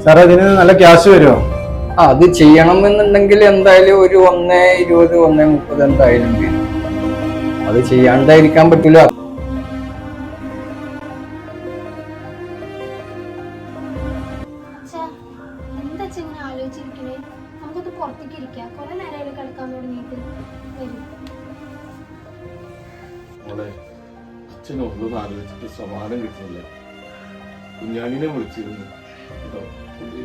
സാറേ ഇതിന് നല്ല ക്യാഷ് വരുമോ? അത് ചെയ്യണമെന്നുണ്ടെങ്കിൽ എന്തായാലും ഒരു 1.20 1.30 എന്തായാലും വരും. അത് ചെയ്യാണ്ടായിരിക്കാൻ പറ്റില്ല. അച്ഛനൊന്നും ആലോചിച്ചിട്ട് സമാധാനം കിട്ടുന്നില്ല. കുഞ്ഞാണിനെ വിളിച്ചിരുന്നു കേട്ടോ,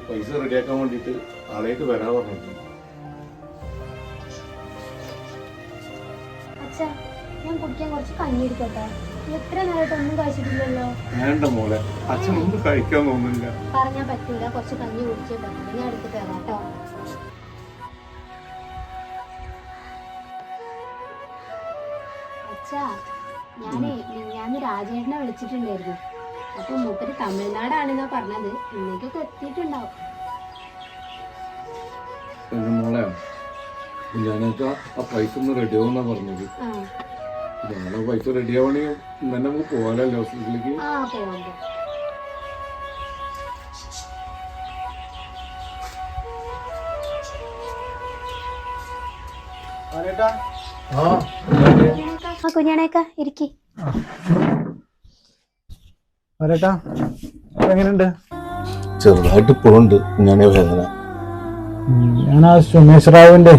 പൈസ റെഡിയാക്കാൻ വേണ്ടിയിട്ട് ആളേക്ക് വരാൻ പറഞ്ഞിട്ടുണ്ട്. വേണ്ട മോളെ, അച്ഛനൊന്നും കഴിക്കാൻ തോന്നുന്നില്ല. പറഞ്ഞാ പറ്റൂല, കുറച്ച് കഞ്ഞി കുടിച്ചേ പറ്റൂ. ഞാൻ എടുത്ത് തരാം കേട്ടോ. അച്ഛാ, ഞാൻ രാജേട്ടനെ വിളിച്ചിട്ടുണ്ടായിരുന്നു. അപ്പൊ മൂപ്പര് തമിഴ്നാടാണെന്നാ പറഞ്ഞത്. ഇന്നേക്കൊക്കെ എത്തിയിട്ടുണ്ടാവും. മോളെ, ഞാനൊക്കെ ആ പൈസ ഒന്ന് റെഡിയാവുന്നാ പറഞ്ഞത്. ഞങ്ങളെ പൈസ റെഡിയാവണെങ്കിൽ ഇന്നെ നമുക്ക് പോകാനല്ലേ ഹോസ്പിറ്റലിലേക്ക്? കുഞ്ഞാണേക്ക ഇരിക്കി. എങ്ങനെയുണ്ട്? ചെറുതായിട്ട് പോണ്ട് കുഞ്ഞാണെ വേദന. ഞാൻ ആ സുമേഷ് റാവുവിന്റെ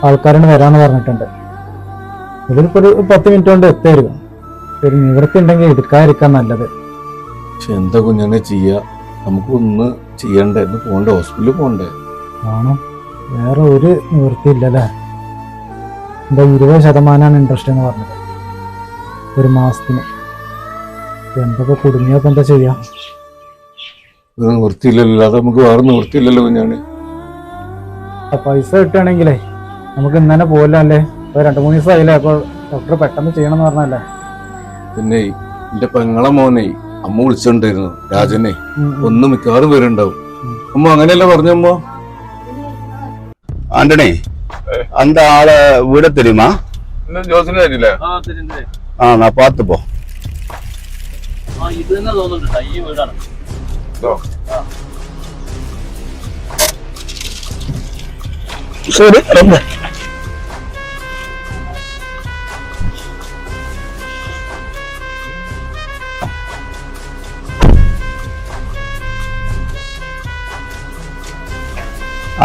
ആൾക്കാരാണ് വരാന്ന് പറഞ്ഞിട്ടുണ്ട്. ഇതിലിപ്പോ ഒരു 10 മിനിറ്റ് കൊണ്ട് എത്തായിരുന്നു. ഒരു നിവൃത്തി ഉണ്ടെങ്കിൽ എടുക്കാതിരിക്കാൻ നല്ലത്. പക്ഷെ എന്താ കുഞ്ഞാണെ ചെയ്യാ? നമുക്കൊന്ന് ചെയ്യണ്ടേ? പോണ്ടേ? ഹോസ്പിറ്റലിൽ പോണ്ടേ? ആണോ? വേറെ ഒരു നിവൃത്തി ഇല്ലല്ലേ? എന്താ 20% ഇൻട്രസ്റ്റ് എന്ന് പറഞ്ഞത് ഒരു മാസത്തിന്. എന്തൊക്കെ കുടുങ്ങിയപ്പോ എന്താ ചെയ്യാ? നിവൃത്തിയില്ലല്ലോ. അത് നമുക്ക് വേറെ നിവൃത്തിയില്ലല്ലോ കുഞ്ഞാണെ. പൈസ കിട്ടുകയാണെങ്കിലേ നമുക്ക് ഇന്നെ പോകില്ല അല്ലേ? 2-3 ദിവസമായില്ലേ? അപ്പൊ ഡോക്ടർ പെട്ടെന്ന് ചെയ്യണം എന്ന് പറഞ്ഞല്ലേ? പിന്നെ എന്റെ പെങ്ങളെ മോനെ അമ്മ വിളിച്ചോണ്ടിരുന്നു, രാജനെ. ഒന്ന് മിക്കവാറും വരുന്നുണ്ടാവും. അമ്മ അങ്ങനെയല്ല പറഞ്ഞമ്മോ? ஆண்டனே, அந்த ஆளை விட தெரியுமா? ജോസിന് തരില്ല. நான் பார்த்துப்போ. ഇത് തന്നെ തോന്നുന്നുണ്ട്, ഈ വീടാണ്. சரி, ரொம்ப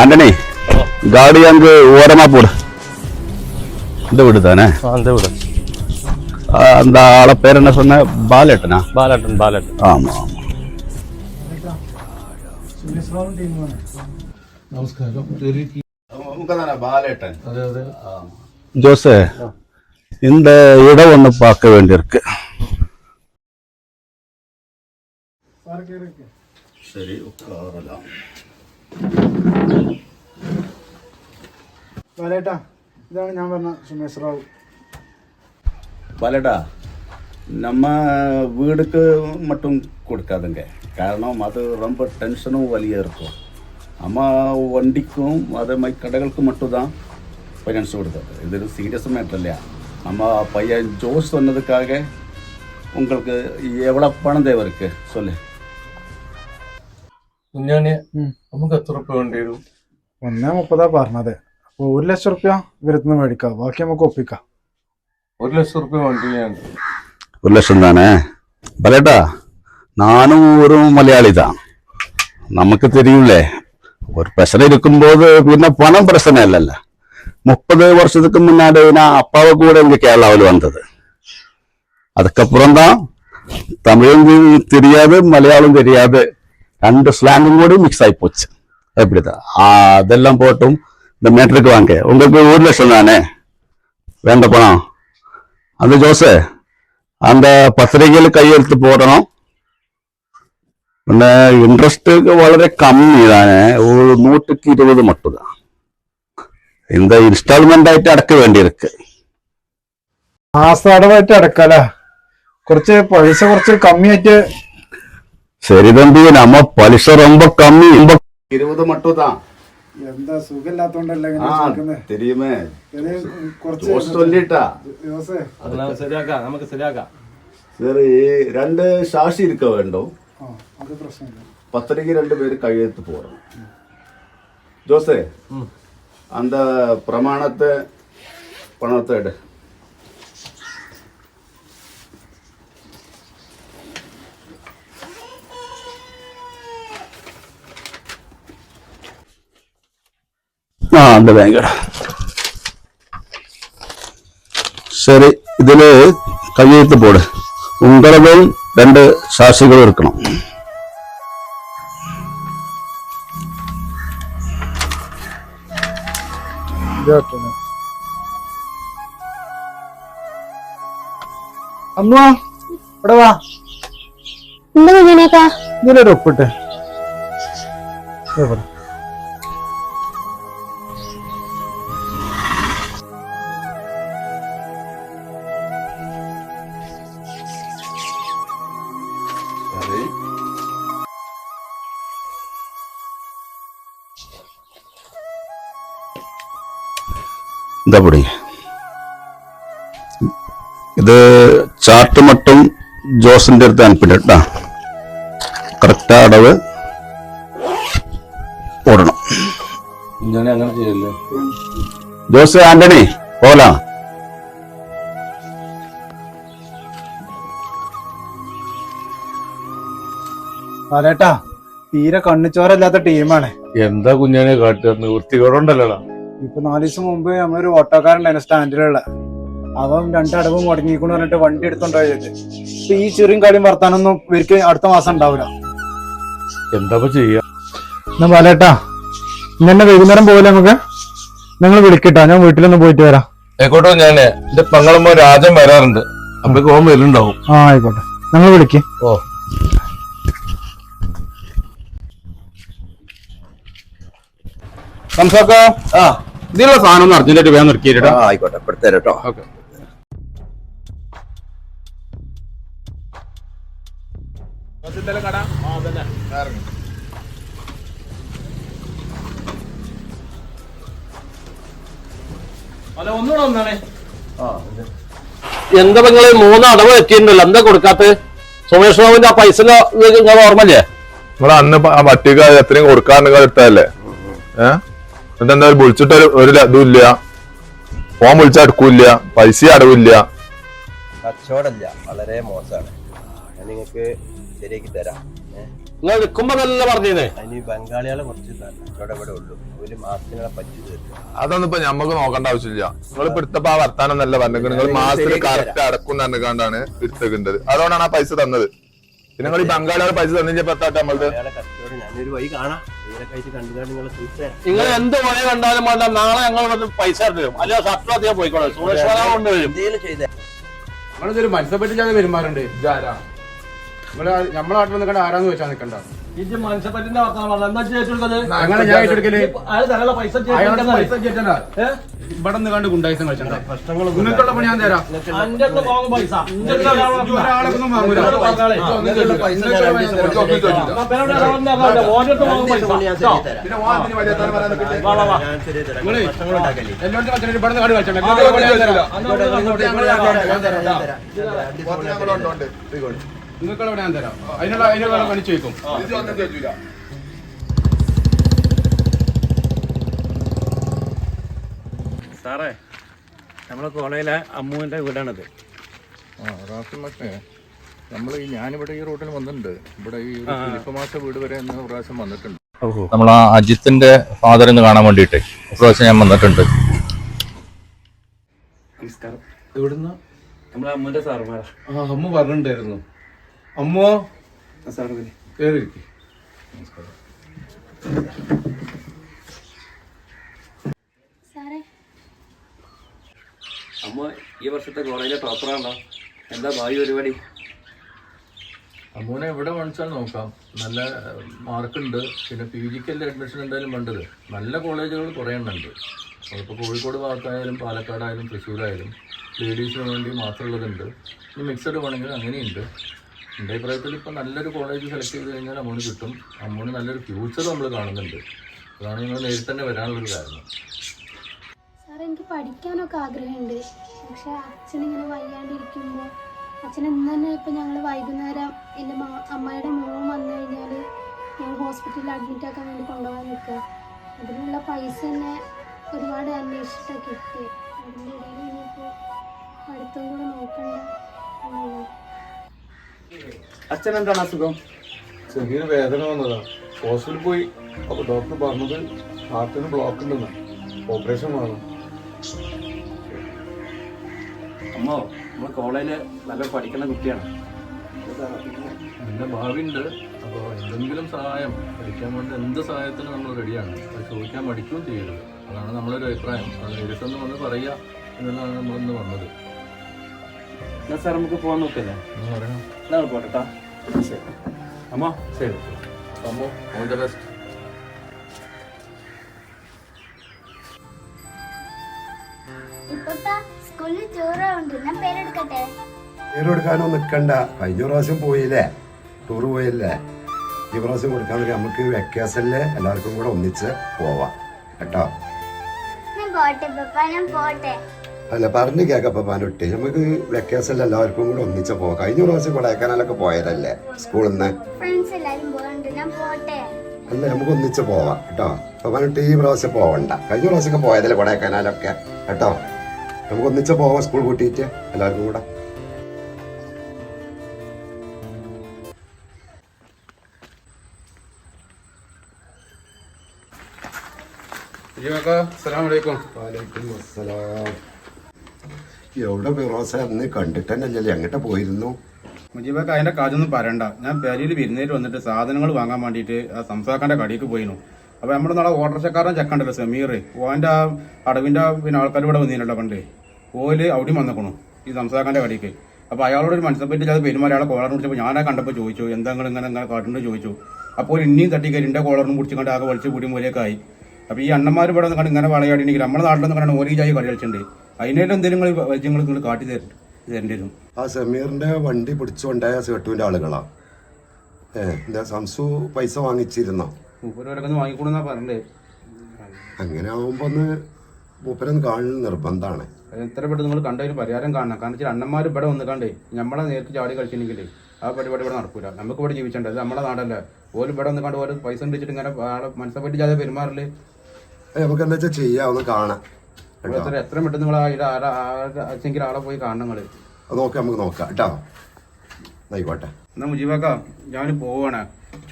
ஆண்டனே, காடி அங்கு ஓரமா போடு. இந்த வீடு தானே? அந்த வீடு. அந்த ஆளை பேர் என்ன சொன்ன? பாலேட்டனா? பாலேட்டன். ஆமா ஆமா. നമസ്കാരം. பாலேட்டன். ஜோசே, இந்த இடம் ஒண்ணு பார்க்க வேண்டியிருக்கு. சரி, உட்காரலாம். ഇതാണ് ഞാൻ പറഞ്ഞ സുമേഷ് റാവു. பாலேட்டா, நம்ம வீடுக்கு மட்டும் கொடுக்காதுங்க. காரணம் அது ரொம்ப டென்ஷனும் வலியாக இருக்கும். அம்மா வண்டிக்கும் அதே மாதிரி கடைகளுக்கு மட்டும்தான் ஃபைனான்ஸ் கொடுக்குறது. இது ஒரு சீரியஸ் மேட்டர் இல்லையா? நம்ம பையன் ஜோஸ் சொன்னதுக்காக உங்களுக்கு எவ்வளோ பணம் தேவை இருக்கு சொல்லு. കുഞ്ഞാണെ, നമുക്ക് എത്ര രൂപ വേണ്ടി വരും? 1.30 പറഞ്ഞത്. അപ്പൊ 1 ലക്ഷം റുപ്യ ഇവരത്തുനിന്ന് മേടിക്കാം, ബാക്കി നമുക്ക് ഒപ്പിക്കാം. 1 ലക്ഷം രൂപ വേണ്ടി. 1 லட்சம் தானே? பலேட்டா, நானும் ஒரு மலையாளி தான். நமக்கு தெரியும்லே, ஒரு பிரச்சனை இருக்கும்போது பின்ன பணம் பிரச்சனை இல்லைல்ல. 30 வருஷத்துக்கு முன்னாடி நான் அப்பாவை கூட இங்க கேரளாவில் வந்தது. அதுக்கப்புறம் தான் தமிழும் தெரியாது, மலையாளம் தெரியாது, 2 ஸ்லாங்கும் கூட மிக்ஸ் ஆகி போச்சு. எப்படிதான் அதெல்லாம் போட்டும் இந்த மேட்டருக்கு வாங்க. உங்களுக்கு 1 லட்சம் தானே வேண்ட பணம்? அந்த ஜோசே, அந்த பத்திரிகையில் கையெழுத்து போடணும். പിന്നെ ഇൻട്രസ്റ്റ് വളരെ കമ്മി താനേ, 120 மட்டும்தான். இந்த ഇൻസ്റ്റാൾമെന്റ് ആയിട്ട് അടക്ക വേണ്ടിയിருக்கு. മാസടവായിട്ട് അടക്കല്ലേ? കുറച്ച് പൈസ കുറച്ച് കമ്മിയായിട്ട്. ശരി തമ്പി, നമ്മ പലിശ ரொம்ப കമ്മി, 20 மட்டும்தான். എന്താ സുഖമില്ലാത്തോണ്ടല്ലേ தெரியுமே, சொல்லிட்டா. നമുക്ക് ശരിയാക്കാം. சரி, 2 சாட்சி இருக்க வேண்டும். അത് പ്രശ്നമില്ല. பத்திரிக்கை 2 பேர் கையெழுத்து போடுறோம். ஜோசே அந்த பிரமாணத்தை பணத்தை எடு. அந்த பேங்க் சரி, இதுல கையெழுத்து போடு. உங்களதும் 2 சாட்சிகளும் இருக்கணும். അമ്മ ഇവിടെ വാ. എന്താ കുഞ്ഞനേക്കാ? ഇതിലൊരു ഒപ്പിട്ടെ. இந்த படி ഇത് ചാർട്ട് മട്ടും ജോസിന്റെ അടുത്ത് അനുപ്പിട്ടാ കറക്റ്റ് അടവ് ഓടണം. ഞാൻ അങ്ങനെ ചെയ്യല്ലേ. ജോസ് ആന്റണി പോലാ. പാലേട്ടാ തീരെ കണ്ണിച്ചോരല്ലാത്ത ടീമാണ്. എന്താ കുഞ്ഞാനെ കാട്ടുക, നിവൃത്തികേടുണ്ടല്ലോടാ. ഇപ്പൊ 4 ദിവസം മുമ്പ് നമ്മളൊരു ഓട്ടോക്കാരുണ്ടായിരുന്നു സ്റ്റാൻഡിലുള്ള. അവൻ 2 അടവ് മുടങ്ങിക്കൊണ്ട് പറഞ്ഞിട്ട് വണ്ടി എടുത്തോണ്ടായത്. ഇപ്പൊ ഈ ചെറിയും കളിയും വർത്താനൊന്നും ഇവർക്ക് അടുത്ത മാസം ഉണ്ടാവില്ല. എന്താ ചെയ്യാ? എന്നാ പാലേട്ടാ ഇന്നെ വൈകുന്നേരം പോലെ നമുക്ക് നിങ്ങൾ വിളിക്കട്ടാ, ഞാൻ വീട്ടിലൊന്ന് പോയിട്ട് വരാം. ആയിക്കോട്ടെ. ഞാന് എന്റെ പെങ്ങളമ്മ രാജൻ വരാറുണ്ട്, അപ്പൊ ഓൻ വരുന്നുണ്ടാവും. ആ ആയിക്കോട്ടെ, നിങ്ങൾ വിളിക്ക്. ഓ സംസാക്കാ, ഇതിലുള്ള സാധനം ഒന്ന് അർജന്റായിട്ട് വേഗം നിർത്തിയിട്ടാ. ആയിക്കോട്ടെ, പെടുത്തേരട്ടോ. ഓക്കെ. എന്താ നിങ്ങള് 3 അടവ് എത്തിയിട്ടുണ്ടല്ലോ, എന്താ കൊടുക്കാത്ത? സുമേഷ് ബാബുവിന്റെ ആ പൈസ നിങ്ങൾ ഓർമ്മല്ലേ? നമ്മള് അന്ന് പട്ടിക എത്രയും കൊടുക്കാറുണ്ട് എടുത്തതല്ലേ? എന്നിട്ട് എന്താ വിളിച്ചിട്ട് ഒരു ഇതും ഇല്ല, ഫോൺ വിളിച്ചാൽ എടുക്കൂല്ല, പൈസ അടവില്ല. കച്ചവടല്ല, വളരെ മോശമാണ്. ഞാൻ നിങ്ങൾക്ക് ശരിയാക്കി തരാം. നിങ്ങൾ നിൽക്കുമ്പോ നല്ല പറഞ്ഞേ. അതിന് ബംഗാളികളെ കുറച്ച് കച്ചവടം ഇവിടെ ഉള്ളൂ. ഒരു മാസത്തിനെ പറ്റി തീർക്കും. അതൊന്നും ഇപ്പൊ ഞമ്മക്ക് നോക്കേണ്ട ആവശ്യമില്ല. നിങ്ങൾ ഇപ്പൊ എടുത്തപ്പോ ആ വർത്താനം നല്ല പറഞ്ഞത്, നിങ്ങൾ മാസത്തിൽ കറക്റ്റ് അടക്കും പറഞ്ഞാണ് എടുത്തേണ്ടത്. അതുകൊണ്ടാണ് ആ പൈസ തന്നത്. പിന്നെ നിങ്ങൾ ഈ ബംഗാളികളെ പൈസ തന്നിപ്പോ നമ്മളത് കച്ചവടം ഞാനൊരു വഴി കാണാം. ഇതിനൊക്കെ ആയിട്ട് കണ്ടുകൊണ്ട് നിങ്ങളെ തീർച്ചയായും നിങ്ങൾ എന്ത് പണി കണ്ടാലും വേണ്ട, നാളെ ഞങ്ങൾ വന്ന് പൈസ തരും. അല്ല ഷർട്ട് അധികം പോയിക്കോളെ, സുമേഷ് ബാബു കൊണ്ടുവരും. എന്തെങ്കിലും ചെയ്തേ. നമ്മളിതൊരു മത്സ്യപ്പറ്റില്ലാതെ പെരുമാറുണ്ട്. നമ്മളെ നാട്ടിൽ നിൽക്കണ്ട, ആരാന്ന് വെച്ചാൽ നിൽക്കണ്ട. മനുഷ്യപ്പറ്റിന്റെ വർത്തമാനം പറഞ്ഞാൽ അങ്ങനെ ഞാൻ ഏറ്റെടുക്കല് പൈസ ഇവിടെ നിന്ന് കണ്ട് ഗുണ്ടായിസം കളിച്ചണ്ട. നിങ്ങൾക്കുള്ള പണി ഞാൻ തരാം. പൈസ ഒരാളൊന്നും വാങ്ങൂല. എല്ലായിടത്തും കളിച്ചിട്ട് ഇവിടെ നിന്ന് കണ്ട് കളിച്ചണ്ട. നിങ്ങൾക്കുള്ള പണി ഞാൻ തരാം. അതിനുള്ള പണി ചോദിക്കും. സാറേ, നമ്മളെ കോളേജിലെ അമ്മുവിന്റെ വീടാണത്. നമ്മൾ ഞാനിവിടെ ഈ റോഡിൽ വന്നിട്ടുണ്ട്. ഇവിടെ ഈ ഫിലിപ്പമാസ വീട് വരെ ഇന്ന് പ്രാവശ്യം വന്നിട്ടുണ്ട്. നമ്മൾ ആ അജിത്തിന്റെ ഫാദറിന് കാണാൻ വേണ്ടിട്ട് പ്രാവശ്യം ഞാൻ വന്നിട്ടുണ്ട്. നമസ്കാരം. എവിടുന്ന? നമ്മളെ അമ്മുവിന്റെ സാറുമാരാ. അമ്മ പറഞ്ഞിട്ടുണ്ടായിരുന്നു. അമ്മോ സാർ കയറി. സാറേ, അമ്മ ഈ വർഷത്തെ കോളേജിലെ ടോപ്പറാണോ? എന്താ ഭാവി പരിപാടി? അമ്മൂനെ എവിടെ വേണിച്ചാൽ നോക്കാം. നല്ല മാർക്കുണ്ട്. പിന്നെ PGക്ക് അഡ്മിഷൻ എന്തായാലും വേണ്ടത്. നല്ല കോളേജുകൾ കുറേ എണ്ണുണ്ട്. അതിപ്പോൾ കോഴിക്കോട് ഭാഗത്തായാലും പാലക്കാടായാലും തൃശ്ശൂരായാലും ലേഡീസിന് വേണ്ടി മാത്രമുള്ളതുണ്ട്. ഇനി മിക്സഡ് വേണമെങ്കിൽ അങ്ങനെയുണ്ട്. എൻ്റെ അഭിപ്രായത്തിൽ ഇപ്പോൾ നല്ലൊരു കോളേജ് സെലക്ട് ചെയ്ത് കഴിഞ്ഞാൽ അമ്മൂന് കിട്ടും. അമ്മൂന് നല്ലൊരു ഫ്യൂച്ചർ നമ്മൾ കാണുന്നുണ്ട്. അതാണ് നിങ്ങൾ നേരിട്ട് തന്നെ വരാനുള്ളൊരു കാരണം. സാറേ എനിക്ക് പഠിക്കാനൊക്കെ ആഗ്രഹമുണ്ട്. പക്ഷെ അച്ഛനിങ്ങനെ വയ്യാണ്ടിരിക്കുമ്പോൾ അച്ഛൻ ഇന്ന് തന്നെ ഇപ്പം ഞങ്ങൾ വൈകുന്നേരം എൻ്റെ അമ്മയുടെ മോൻ വന്നു കഴിഞ്ഞാൽ ഞാൻ ഹോസ്പിറ്റലിൽ അഡ്മിറ്റ് ആക്കാൻ വേണ്ടി കൊണ്ടുപോകാൻ നിൽക്കുക. അതിനുള്ള പൈസ തന്നെ ഒരുപാട് അന്വേഷിച്ചിട്ടാണ് കിട്ടി. അതിൻ്റെ ഇടയിൽ ഇനിയിപ്പോൾ അടുത്തും കൂടെ നോക്കണ്ട എന്നുള്ളത്. അച്ഛൻ എന്താണ് അസുഖം? ചെറിയൊരു വേദന വന്നതാ. ഹോസ്പിറ്റലിൽ പോയി. അപ്പോൾ ഡോക്ടർ പറഞ്ഞത് ഹാർട്ടിന് ബ്ലോക്ക് ഉണ്ടെന്ന്, ഓപ്പറേഷൻ വേണം. അമ്മോ, നമ്മൾ കോളേജിൽ നല്ല പഠിക്കുന്ന കുട്ടിയാണ്. നല്ല ഭാവിയുണ്ട്. അപ്പോൾ എന്തെങ്കിലും സഹായം പഠിക്കാൻ വേണ്ടി എന്ത് സഹായത്തിനും നമ്മൾ റെഡിയാണ്. അത് ചോദിക്കാൻ മടിക്കുകയും ചെയ്യരുത്. അതാണ് നമ്മളൊരു അഭിപ്രായം. അത് നേരിട്ടൊന്ന് വന്ന് പറയുക എന്നുള്ളതാണ് നമ്മളിന്ന് വന്നത്. എന്നാ സാർ നമുക്ക് പോകാൻ നോക്കല്ലേ? എന്ന് പറയണം. എന്നാ പോട്ടെട്ടാ. ശരി അമ്മോ. ശരി അമ്മോ, ഓൾ ദ ബെസ്റ്റ്. സ്കൂളിൽ ടൂറുണ്ട്, ഞാൻ പേരെടുക്കട്ടെ? പേരെടുക്കാനോ നിൽക്കണ്ട. കഴിഞ്ഞ പ്രാവശ്യം പോയില്ലേ, ടൂർ പോയില്ലേ? ഈ പ്രാവശ്യം കൊടുക്കാൻ നമുക്ക് വെക്കേഷനില് എല്ലാവർക്കും കൂടെ ഒന്നിച്ച് പോവാം കേട്ടോ. ഞാൻ പോട്ടെ പപ്പ, ഞാൻ പോട്ടെ. അല്ല, പറഞ്ഞു കേക്കപ്പാനൊട്ടി, നമുക്ക് വെക്കേഷനിൽ എല്ലാവർക്കും കൂടെ ഒന്നിച്ച് പോവാം. കഴിഞ്ഞ പ്രാവശ്യം കൊടൈക്കനാലൊക്കെ പോയതല്ലേ സ്കൂളിൽ നിന്ന്. ഫ്രണ്ട്സ് എല്ലാരും പോകുന്നുണ്ട്, ഞാൻ പോട്ടെ. അല്ല, നമുക്ക് ഒന്നിച്ച് പോവാം കേട്ടോ. പപ്പാനൊട്ടി ഈ പ്രാവശ്യം പോവണ്ട. കഴിഞ്ഞ പ്രാവശ്യമൊക്കെ പോയതല്ലേ കൊടൈക്കനാലൊക്കെ കേട്ടോ. നമുക്ക് ഒന്നിച്ച് പോവാം സ്കൂൾ കൂട്ടിയിട്ട് എല്ലാവർക്കും കൂടെ. വാലൈക്കും അസ്സലാം. എവിടെ ഫിറോസ അന്ന് കണ്ടിട്ട് തന്നെയല്ലേ, എങ്ങോട്ട് പോയിരുന്നു? മുജീബൊക്കെ അതിന്റെ കാര്യമൊന്നും പറയണ്ട. ഞാൻ പെരയിൽ വിരുന്നേറ്റ് വന്നിട്ട് സാധനങ്ങൾ വാങ്ങാൻ വേണ്ടിയിട്ട് ആ സംസാക്കാന്റെ കടയിലേക്ക് പോയിരുന്നു. അപ്പൊ നമ്മുടെ നാളെ ഓട്ടർഷക്കാരൻ ചെക്കണ്ടല്ലോ സമീർ, ഓന്റെ ആ അടവിന്റെ ആൾക്കാർ ഇവിടെ വന്നില്ലല്ലോ പണ്ട്. ഓല് അവിടെയും വന്നേക്കണു ഈ സംസാക്കാന്റെ കടയിലേക്ക്. അപ്പൊ അയാളോട് ഒരു മനസ്സിലാക്കി അത് പെരുമാറി അയാളെ കോളർ പിടിച്ചപ്പോൾ ഞാനാ കണ്ടപ്പോൾ ചോദിച്ചു, എന്താ ഇങ്ങനെ കാട്ടുണ്ട് ചോദിച്ചു. അപ്പോൾ ഇനിയും തട്ടിക്കറി എന്റെ കോളറിനും പിടിച്ചുകൊണ്ട് ആകെ വലിച്ചു കൂടി മൂലയൊക്കെ ആയി. അപ്പൊ ഈ അണ്ണന്മാർ ഇവിടെ കണ്ട് ഇങ്ങനെ വളയാടിണെങ്കിൽ നമ്മുടെ നാട്ടിലൊന്നും കണ്ടാൽ ഓരോ ചായ കളി കളിച്ചിട്ടുണ്ട്. അതിനേലും എന്തെങ്കിലും വജ്യങ്ങൾ നിങ്ങൾ കാട്ടി തരേണ്ടി വരും. ആ സമീറിന്റെ വണ്ടി പിടിച്ചുകൊണ്ടായ സേട്ടുവിന്റെ ആളുകളാ. എന്താ സംസു പൈസ വാങ്ങിച്ചിരുന്നോ? മൂപ്പരൊക്കെ വാങ്ങിക്കൂടെന്നാ പറഞ്ഞേ. അങ്ങനെ ആവുമ്പോ മൂപ്പരൊന്ന് കാണൽ നിർബന്ധമാണ്. എത്ര പെട്ടെന്ന് നിങ്ങൾ കണ്ടതിന് പരിഹാരം കാണണം. കാരണം വെച്ചാൽ അണ്ണന്മാർ ഇവിടെ വന്ന് കണ്ടേ നമ്മളെ നേരത്തെ ചാടി കളിച്ചിട്ടുണ്ടെങ്കിലേ ആ പരിപാടി ഇവിടെ നടക്കൂല. നമുക്ക് ഇവിടെ ജീവിച്ചേണ്ടത്, അത് നമ്മുടെ നാടല്ല. ഓല് ഇവിടെ വന്ന് കണ്ട് ഓരോ പൈസ ഉണ്ടിച്ചിട്ട് ഇങ്ങനെ ആളെ മനസ്സെ പറ്റി ജാതെ പെരുമാറില്ലേ. നമുക്ക് എന്താ വെച്ചാൽ ചെയ്യാം, ഒന്ന് കാണാം. എത്ര പെട്ടെന്ന് നിങ്ങൾ ആച്ചെങ്കിൽ ആളെ പോയി കാണണം നിങ്ങള്. അത് നോക്കാം, നമുക്ക് നോക്കാം കേട്ടോ. ആയിക്കോട്ടെ. എന്നാ മുജീബക്ക, ഞാൻ പോവാണ്.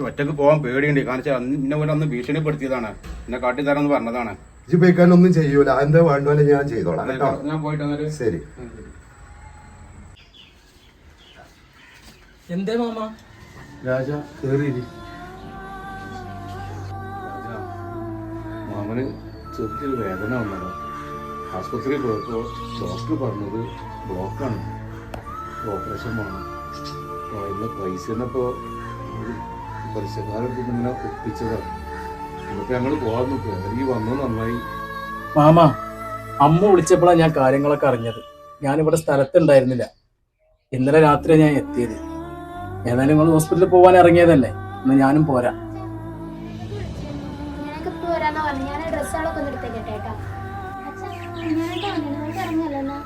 ഒറ്റക്ക് പോകാൻ പേടിയുണ്ട്. കാരണം വെച്ചാൽ ഇന്നെ പോലെ അന്ന് ഭീഷണിപ്പെടുത്തിയതാണ്, എന്നെ കാട്ടിത്തരാന്ന് പറഞ്ഞതാണ്. ഇജ്ജ് പോയിക്കാനൊന്നും ചെയ്യൂല, എന്താ വേണ്ടപോലെ ഞാൻ ചെയ്തോളാം കേട്ടോ. ഞാൻ പോയിട്ട് ശരി. എന്തേ മാമ? രാജ കേറി. മാമന് ചെറിയൊരു വേദന വന്നതാണ്. ആശുപത്രിയിൽ പോയപ്പോൾ ഡോക്ടർ പറഞ്ഞത് ബ്ലോക്കാണ്, ഓപ്പറേഷൻ വേണം. അപ്പോൾ അതിൻ്റെ പൈസ തന്നെ ഇപ്പോൾ പലിശക്കാരെടുത്ത് ഇങ്ങനെ ഒപ്പിച്ചതാണ്. എന്നിട്ട് ഞങ്ങൾ പോകാൻ നോക്കുക. ഈ വന്നത് നന്നായി. മാമ, അമ്മ വിളിച്ചപ്പോഴാണ് ഞാൻ കാര്യങ്ങളൊക്കെ അറിഞ്ഞത്. ഞാനിവിടെ സ്ഥലത്തുണ്ടായിരുന്നില്ല. ഇന്നലെ രാത്രിയാണ് ഞാൻ എത്തിയത്. ഏതായാലും നിങ്ങൾ ഹോസ്പിറ്റലിൽ പോകാൻ ഇറങ്ങിയതല്ലേ, എന്നാൽ ഞാനും പോരാ. ഞാനൊക്കെ പോരാന്നാ പറഞ്ഞു. ഞാൻ ഡ്രസ്സുകളൊക്കെ ഒന്ന് എടുത്തേക്കട്ടെ കേട്ടോ. അച്ഛാ, ഞാനൊക്കെ ഇറങ്ങിയല്ലോ എന്നാ.